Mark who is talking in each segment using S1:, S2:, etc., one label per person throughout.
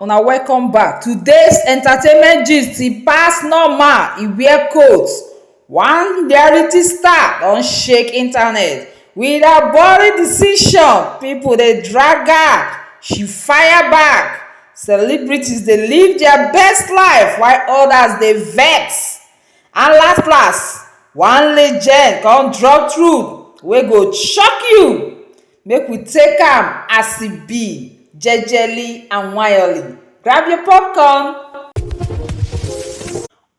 S1: una welcome back. Today's entertainment gist e pass normal, e wear coat. One reality star don shake internet with her boring decision. People dey drag her, she fire back. Celebrities dey live their best life while others dey vex. And last, one legend come drop truth wey go shock you. Make we take am as e be, jejely and wildly. Grab your popcorn.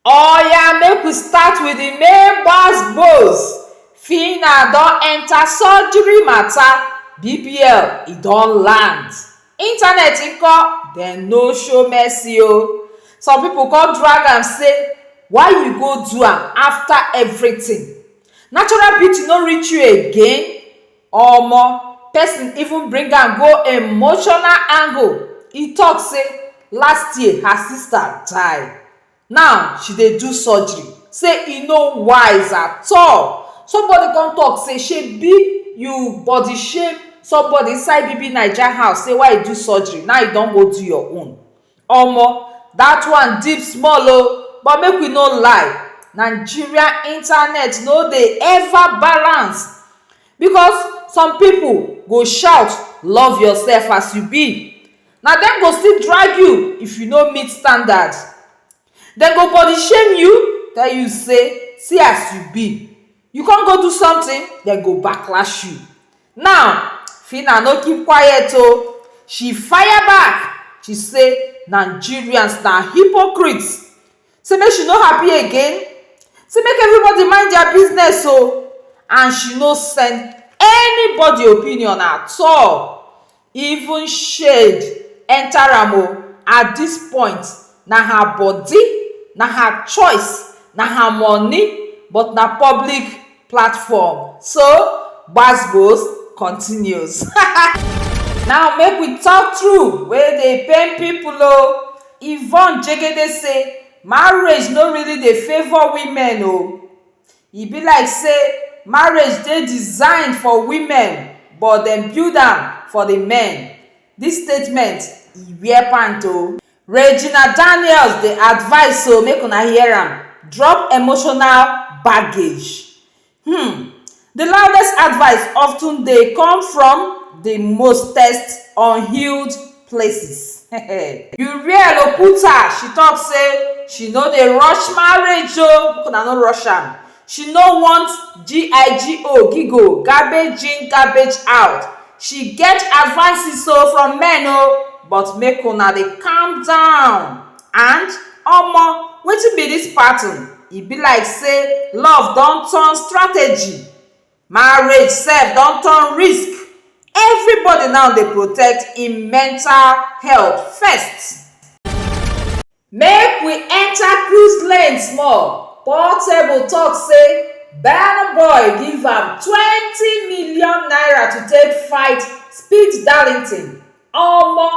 S1: Oya, make we start with the main gbas. Phyna don enter surgery matter. BBL e don land. Internet nko dem no show mercy o. Some people come drag am say, why you go do am after everything? Natural beauty no reach you again? Omo, person even bring am go emotional angle. E talk say last year her sister die. Now she dey do surgery. Say e no wise at all. Somebody come talk say shebi you body shame somebody inside Naija house say why you do surgery, now you don go do your own. Omo, that one deep small o, but make we no lie, Nigerian internet no dey ever balance, because some people go shout love yourself as you be, na dem go still drag you if you no meet standard. Dem go body shame you, tell you say see as you be. You come go do something, dem go backlash you. Now Phyna no keep quiet o, she fire back. She say Nigerians na hypocrites. Say make she no happy again. Say make everybody mind their business o, and she no send anybody opinion at all. Even shade enter am o. At this point, na her body, na her choice, na her money, but na public platform. So gbas continues. Now make we talk true wey dey pain people o. Yvonne Jegede say marriage no really dey favour women o. E be like say marriage dey designed for women but dem build am for the men. Dis statement e wear pant o. Regina Daniels dey advise so make una hear am, drop emotional baggage. The loudest advice often dey come from the mostest unhealed places. Uriel Oputa, she talk say she no dey rush marriage o, make una no rush am. She no want gigo, garbage in, garbage out. She get advices so from men o, but make una dey calm down. And omo, wetin be dis pattern? E be like say love don turn strategy. Marriage sef don turn risk. Everybody now dey protect im mental health first. Make we enter cruise lane small. Portable talk say Burna Boy give am 20 million naira to take fight Speed Darlington. Omo,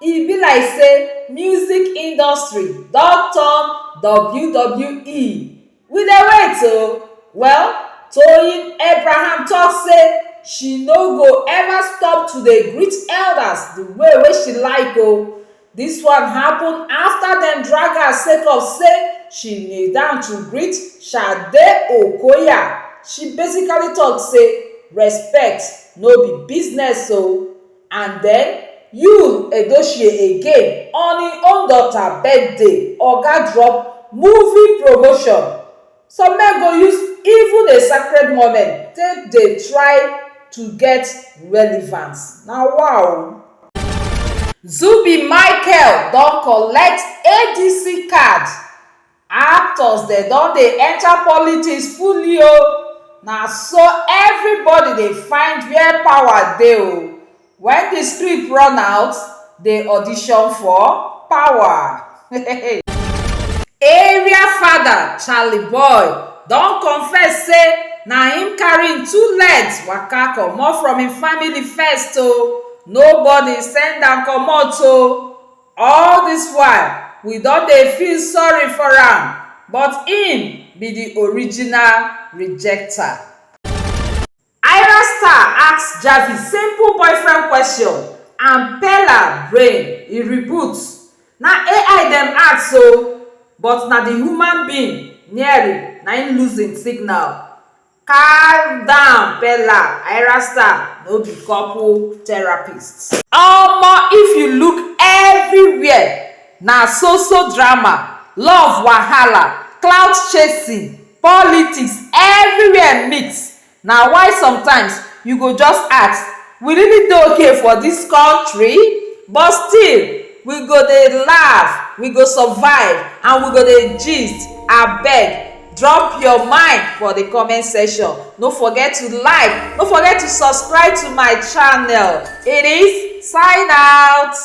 S1: e be like say music industry don turn WWE. We dey wait o. Well, Toyin Abraham talk say she no go ever stop to dey greet elders the way wey she like o. Dis one happen after dem drag her sake of say she kneel down to greet Sade Okoya. She basically talk say respect no be business o. And then you Edochie again on im own daughter birthday, oga drop movie promotion. Some men go use even a sacred moment take dey try to get relevance. Na wow. Zubi Michael don collect ADC card. Actors dem don dey enter politics fully o. Na so everybody dey find where power dey o. When the script run out, dey audition for power. Area father Charlie Boy don confess say na him carry im two legs waka comot from im family first o. Nobody send am comot o. All dis while we don dey feel sorry for am, but im be the original rejecter. Ira Star ask Javi simple boyfriend question and Pella brain e reboot. na AI dem add so, but na the human being nearly na im lose im signal. Calm down Pella, Ira Star no be couple therapist. Omo, if you look everywhere na so drama, love wahala, clout chasing, politics, everywhere mix. Na why sometimes you go just ask, we really dey okay for dis country? But still we go dey laugh, we go survive, and we go dey gist. Abeg, drop your mind for the comment section. No forget to like, no forget to subscribe to my channel. It is sign out.